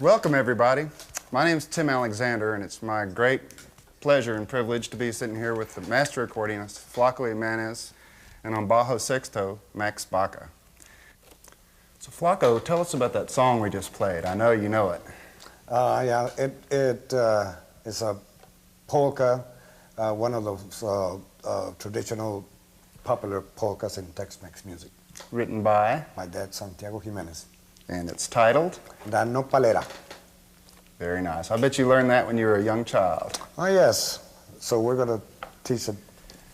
Welcome, everybody. My name is Tim Alexander, and it's my great pleasure and privilege to be sitting here with the master accordionist, Flaco Jimenez, and on bajo sexto, Max Baca. So, Flaco, tell us about that song we just played. I know you know it. Yeah, it is a polka, one of those traditional popular polkas in Tex Mex music. Written by? My dad, Santiago Jimenez. And it's titled? La Nopalera. Very nice. I bet you learned that when you were a young child. Oh, yes. So we're going to teach the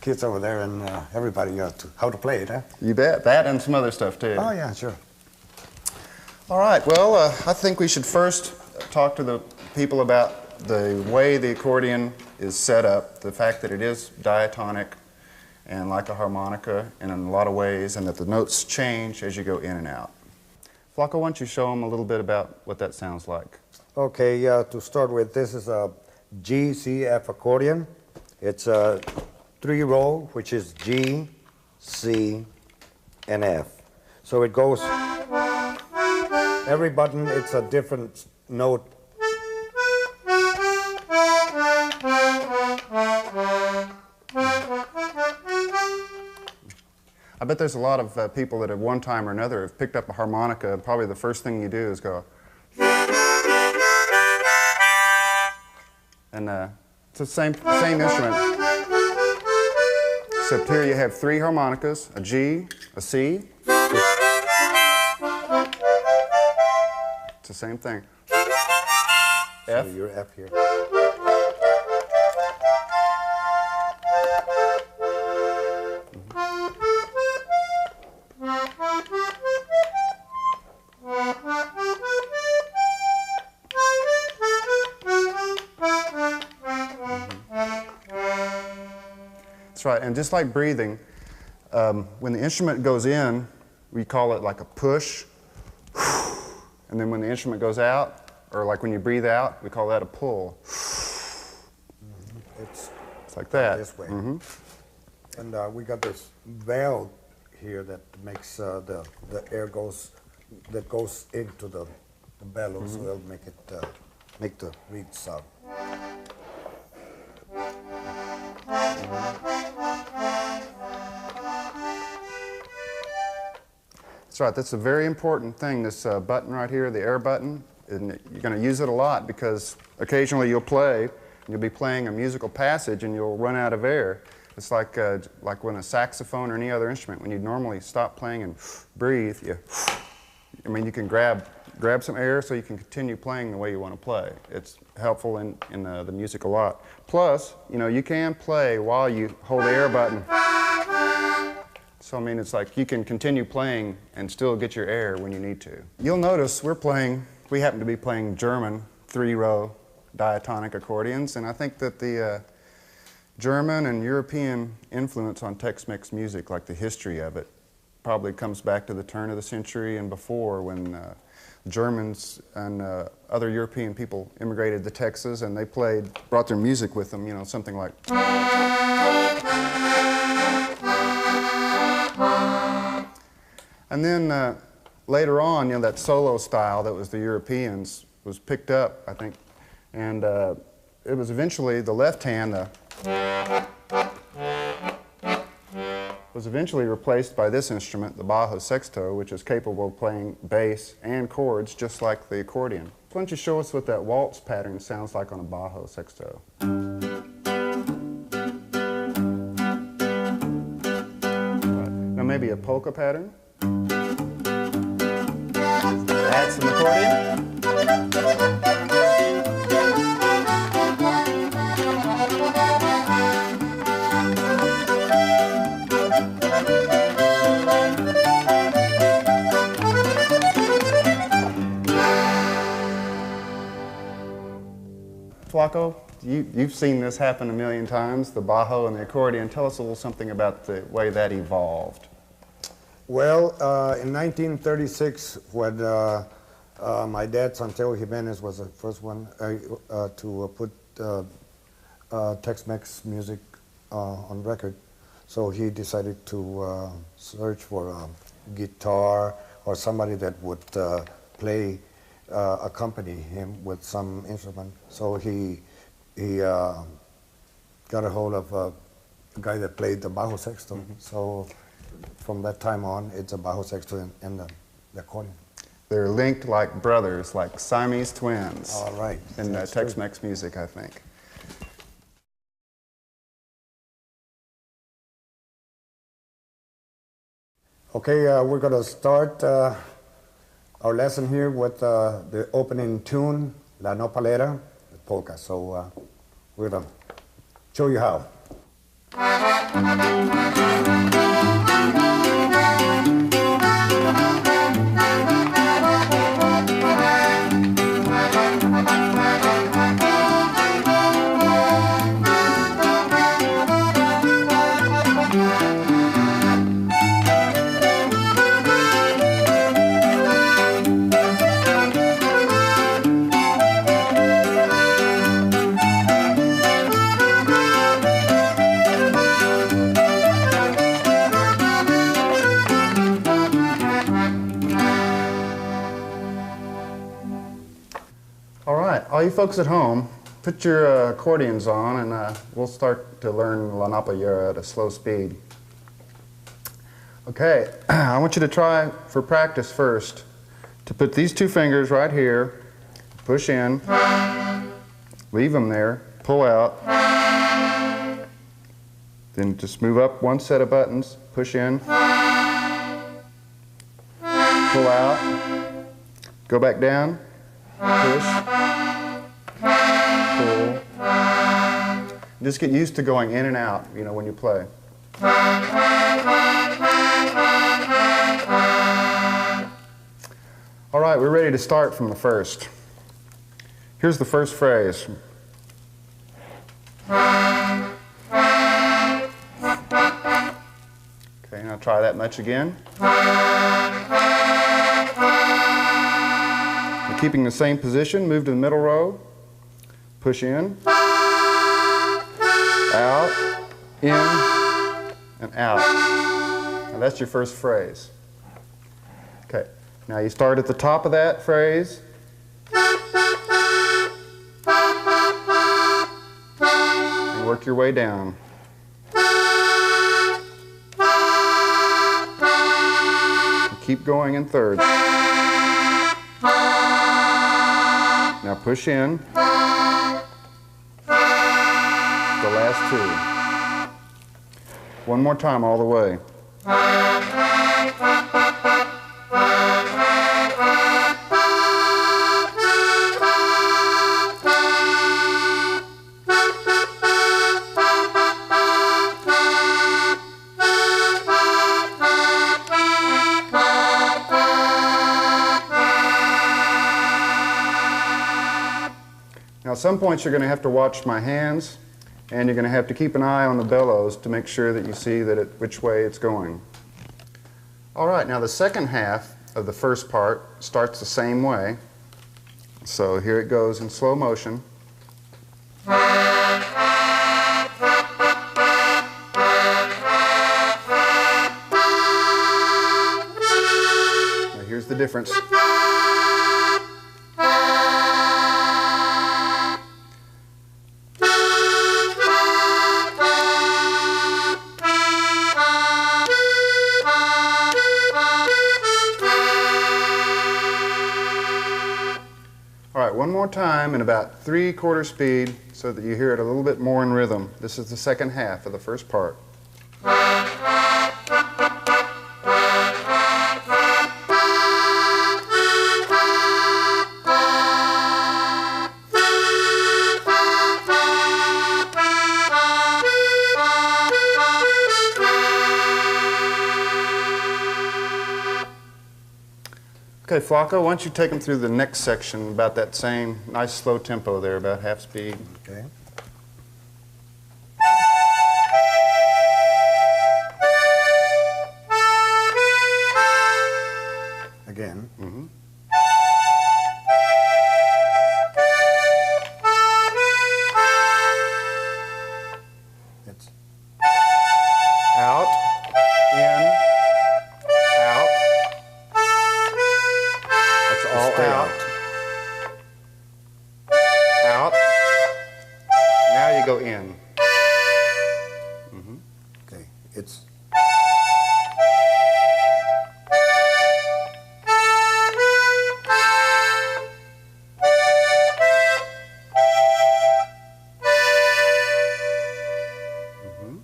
kids over there and everybody how to play it, huh? You bet. That and some other stuff, too. Oh, yeah, sure. All right. Well, I think we should first talk to the people about the way the accordion is set up, the fact that it is diatonic and like a harmonica in a lot of ways, and that the notes change as you go in and out. Flaco, why don't you show them a little bit about what that sounds like? Okay, to start with, this is a G-C-F accordion. It's a 3-row, which is G, C, and F. So it goes, every button, it's a different note. I bet there's a lot of people that at one time or another have picked up a harmonica, and probably the first thing you do is go, and it's the same instrument, except here you have 3 harmonicas, a G, a C. It's the same thing. F. So you're F here. That's right, and just like breathing, when the instrument goes in, we call it like a push, and then when the instrument goes out, or like when you breathe out, we call that a pull. It's like that. This way. And we got this valve here that makes the air goes into the bellows, so it'll make it make the reed sound. That's right, that's a very important thing, this button right here, the air button. And you're going to use it a lot because occasionally you'll play, and you'll be playing a musical passage and you'll run out of air. It's like when a saxophone or any other instrument, when you normally stop playing and breathe, you can grab some air so you can continue playing the way you want to play. It's helpful in the music a lot. Plus, you can play while you hold the air button. So, it's like you can continue playing and still get your air when you need to. You'll notice we happen to be playing German 3-row diatonic accordions, and I think that the German and European influence on Tex-Mex music, like the history of it, probably comes back to the turn of the century and before, when Germans and other European people immigrated to Texas, and they brought their music with them, you know, something like. And then later on, you know, that solo style that was the Europeans was picked up, I think, and it was eventually the left hand was eventually replaced by this instrument, the bajo sexto, which is capable of playing bass and chords just like the accordion. Why don't you show us what that waltz pattern sounds like on a bajo sexto? Right. Now maybe a polka pattern? That's an accordion? Flaco, you've seen this happen a million times, the bajo and the accordion. Tell us a little something about the way that evolved. Well, in 1936, when my dad, Santiago Jimenez, was the first one to put Tex Mex music on record, so he decided to search for a guitar or somebody that would play accompany him with some instrument. So he got a hold of a guy that played the bajo sexto. Mm-hmm. So from that time on, it's a bajo sexto and the accordion. They're linked like brothers, like Siamese twins. All right. In Tex-Mex music, I think. Okay, we're going to start our lesson here with the opening tune, La Nopalera, the polka. So we're going to show you how. All you folks at home, put your accordions on and we'll start to learn La Nopalera at a slow speed. Okay, I want you to try for practice first to put these two fingers right here, push in, leave them there, pull out, then just move up one set of buttons, push in, pull out, go back down, push, pull. Just get used to going in and out, you know, when you play. All right, we're ready to start from the first. Here's the first phrase. Okay, now try that much again. And keeping the same position, move to the middle row, push in, out, in, and out. Now that's your first phrase. Okay, now you start at the top of that phrase, and work your way down. And keep going in thirds. Now push in. The last two. One more time all the way. Now at some points you're going to have to watch my hands, and you're going to have to keep an eye on the bellows to make sure that you see that which way it's going. All right, now the second half of the first part starts the same way. So here it goes in slow motion. Now here's the difference. All right, one more time in about 3/4 speed so that you hear it a little bit more in rhythm. This is the second half of the first part. Okay, Flacco, why don't you take them through the next section about that same nice slow tempo there, about half speed. Okay. Again. Mm-hmm. It's Out, in, out. That's all stay out. Out. Now you go in. Mm-hmm. okay. It's Mm-hmm.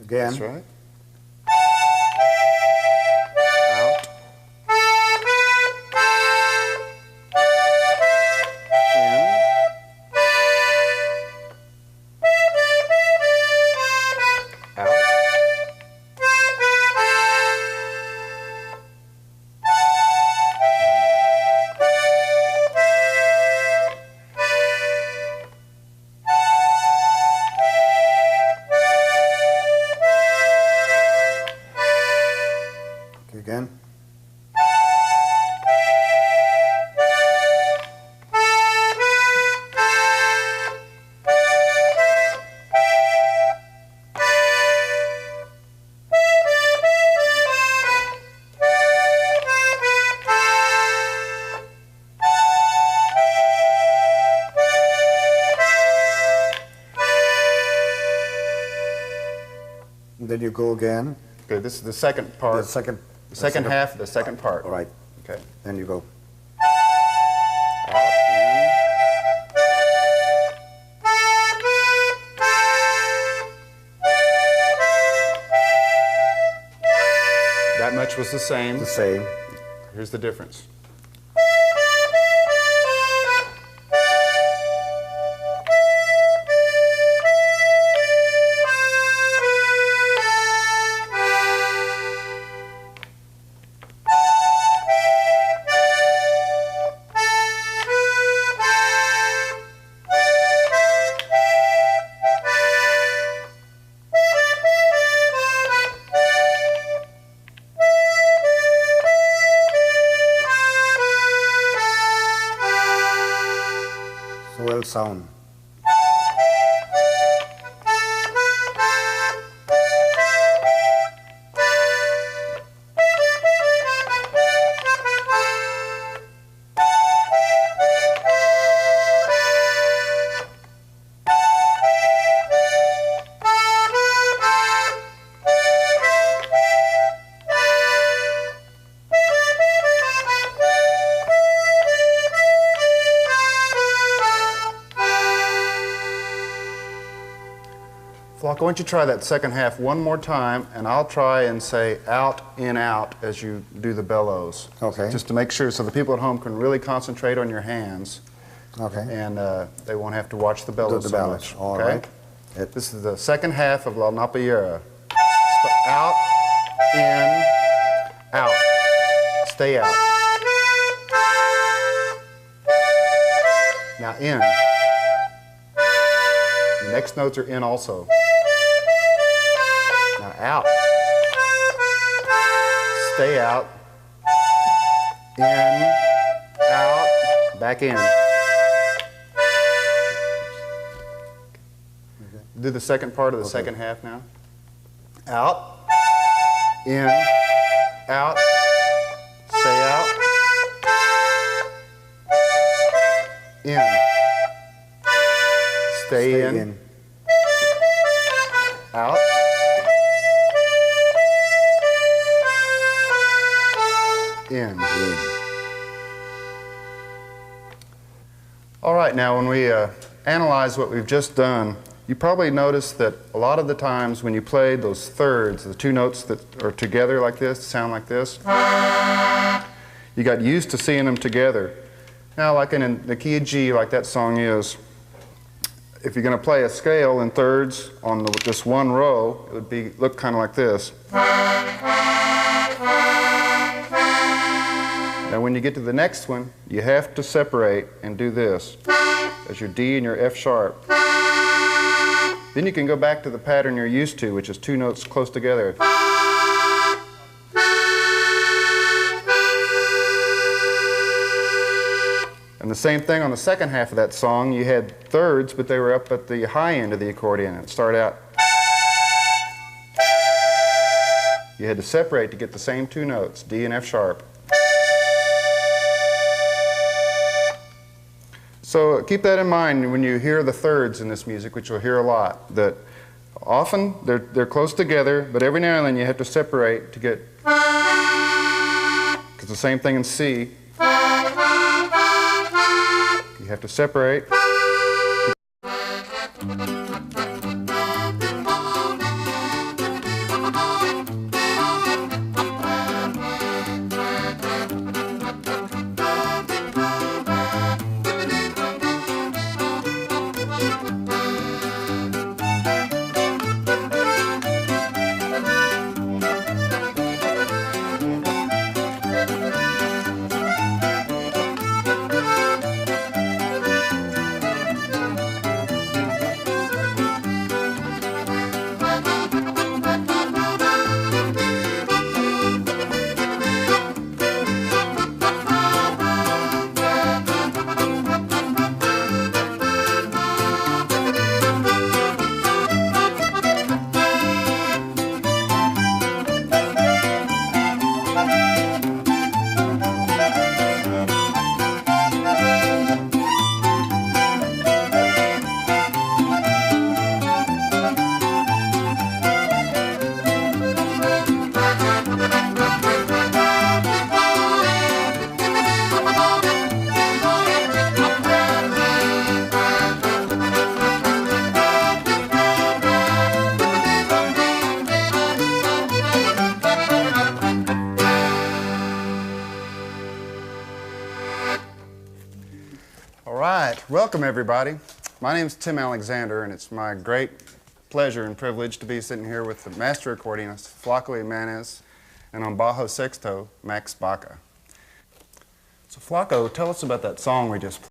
again. That's right. Out. In. Out. Okay, again. And then you go again. Okay, this is the second part. The second. The second half of the second part. All right. Okay. Then you go. Out, in. That much was the same. The same. Here's the difference. Swell sound. Flacco, why don't you try that second half one more time, and I'll try and say out, in, out as you do the bellows. Okay. Just to make sure so the people at home can really concentrate on your hands, Okay. and they won't have to watch the bellows The so balance. much. All okay? right. This is the second half of La Napierra. Out, in, out. Stay out. Now in. The next notes are in also. Now out. Stay out. In, out, back in. Do the second part of the second half now. Out, in, out, stay out, in, stay in, out, in. All right, now when we analyze what we've just done, you probably noticed that a lot of the times when you played those thirds, the two notes that are together like this, sound like this, you got used to seeing them together. Now, like in the key of G, like that song is, if you're going to play a scale in thirds on this one row, it would look kind of like this. Now, when you get to the next one, you have to separate and do this as your D and your F sharp. Then you can go back to the pattern you're used to, which is two notes close together. And the same thing on the second half of that song. You had thirds, but they were up at the high end of the accordion. It started out. You had to separate to get the same two notes, D and F sharp. So keep that in mind when you hear the thirds in this music, which you'll hear a lot, that often they're close together, but every now and then you have to separate to get, because the same thing in C. You have to separate. Welcome everybody. My name is Tim Alexander, and it's my great pleasure and privilege to be sitting here with the master accordionist, Flaco Jimenez, and on bajo sexto, Max Baca. So Flaco, tell us about that song we just played.